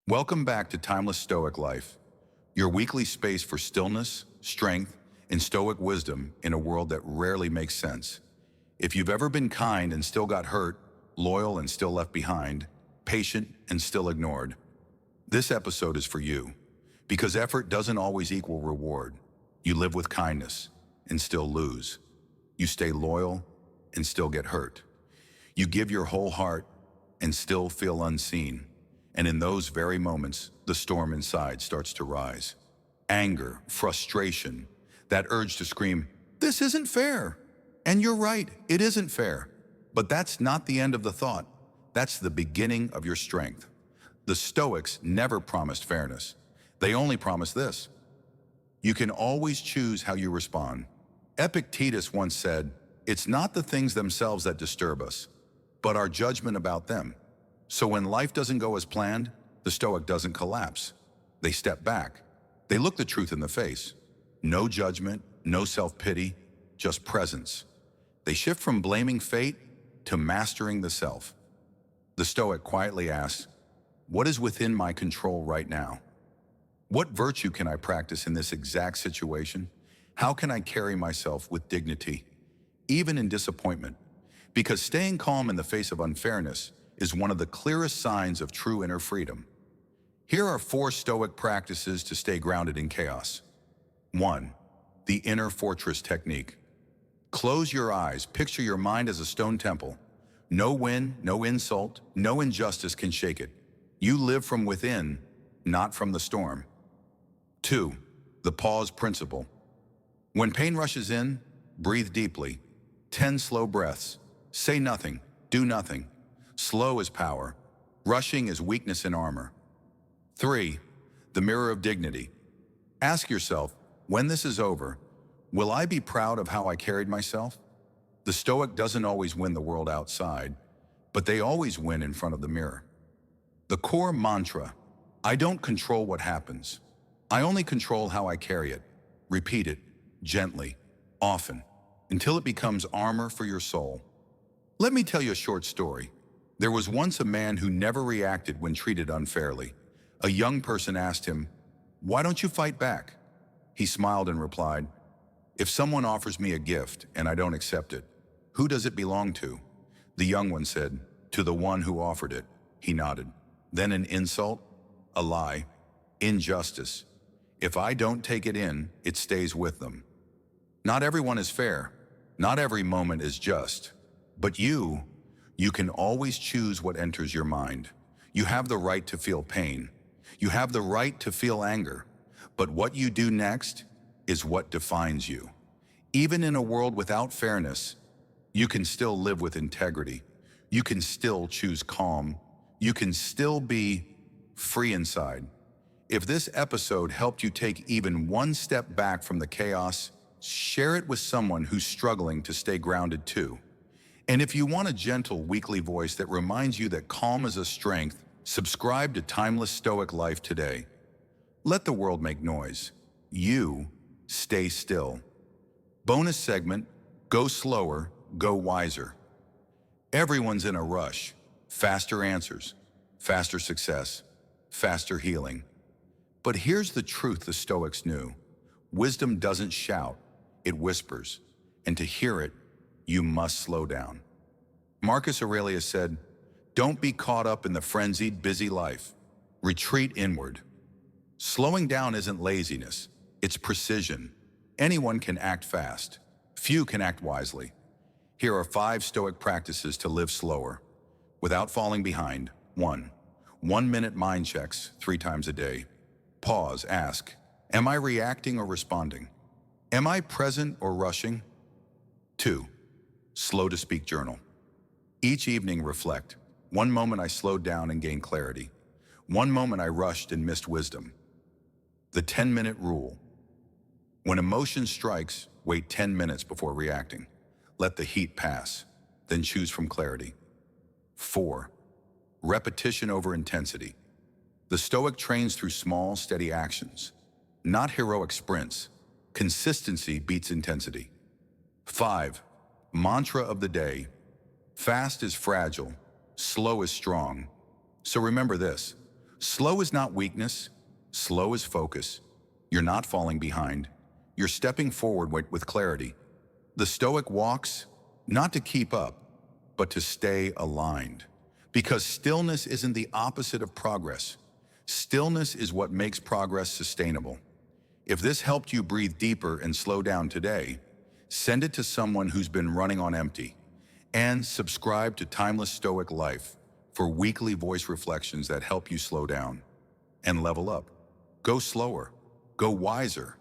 Welcome back to Timeless Stoic Life, your weekly space for stillness, strength, and stoic wisdom in a world that rarely makes sense. If you've ever been kind and still got hurt, loyal and still left behind, patient and still ignored, this episode is for you. Because effort doesn't always equal reward. You live with kindness and still lose. You stay loyal and still get hurt. You give your whole heart and still feel unseen. And in those very moments, the storm inside starts to rise. Anger, frustration, that urge to scream, "This isn't fair." And you're right, it isn't fair. But that's not the end of the thought. That's the beginning of your strength. The Stoics never promised fairness. They only promised this: you can always choose how you respond. Epictetus once said, "It's not the things themselves that disturb us, but our judgment about them." So when life doesn't go as planned, the Stoic doesn't collapse. They step back. They look the truth in the face. No judgment, no self-pity, just presence. They shift from blaming fate to mastering the self. The Stoic quietly asks, what is within my control right now? What virtue can I practice in this exact situation? How can I carry myself with dignity, even in disappointment? Because staying calm in the face of unfairness is one of the clearest signs of true inner freedom. Here are 4 Stoic practices to stay grounded in chaos. 1. The inner fortress technique. Close your eyes, picture your mind as a stone temple. No wind, no insult, no injustice can shake it. You live from within, not from the storm. 2. The pause principle. When pain rushes in, breathe deeply. 10 slow breaths. Say nothing, do nothing. Slow is power. Rushing is weakness in armor. 3. The mirror of dignity. Ask yourself, when this is over, will I be proud of how I carried myself? The Stoic doesn't always win the world outside, but they always win in front of the mirror. The core mantra: I don't control what happens. I only control how I carry it. Repeat it, gently, often, until it becomes armor for your soul. Let me tell you a short story. There was once a man who never reacted when treated unfairly. A young person asked him, "Why don't you fight back?" He smiled and replied, "If someone offers me a gift and I don't accept it, who does it belong to?" The young one said, "To the one who offered it." He nodded. Then an insult, a lie, injustice. If I don't take it in, it stays with them. Not everyone is fair. Not every moment is just. But you can always choose what enters your mind. You have the right to feel pain. You have the right to feel anger. But what you do next is what defines you. Even in a world without fairness, you can still live with integrity. You can still choose calm. You can still be free inside. If this episode helped you take even one step back from the chaos, share it with someone who's struggling to stay grounded too. And if you want a gentle weekly voice that reminds you that calm is a strength, subscribe to Timeless Stoic Life today. Let the world make noise. You stay still. Bonus segment: go slower, go wiser. Everyone's in a rush. Faster answers, faster success, faster healing. But here's the truth the Stoics knew. Wisdom doesn't shout, it whispers. And to hear it, you must slow down. Marcus Aurelius said, "Don't be caught up in the frenzied, busy life. Retreat inward." Slowing down isn't laziness, it's precision. Anyone can act fast. Few can act wisely. Here are 5 Stoic practices to live slower, without falling behind. 1. 1-minute mind checks 3 times a day. Pause, ask, am I reacting or responding? Am I present or rushing? 2. Slow to speak journal. Each evening reflect. One moment I slowed down and gained clarity. One moment I rushed and missed wisdom. The 10-minute rule. When emotion strikes, wait 10 minutes before reacting. Let the heat pass, then choose from clarity. 4. Repetition over intensity. The Stoic trains through small, steady actions, not heroic sprints. Consistency beats intensity. 5. Mantra of the day. Fast is fragile, slow is strong. So remember this: Slow is not weakness. Slow is focus. You're not falling behind. You're stepping forward with clarity. The Stoic walks, not to keep up, but to stay aligned. Because stillness isn't the opposite of progress. Stillness is what makes progress sustainable. If this helped you breathe deeper and slow down today, send it to someone who's been running on empty. And subscribe to Timeless Stoic Life for weekly voice reflections that help you slow down and level up. Go slower, go wiser,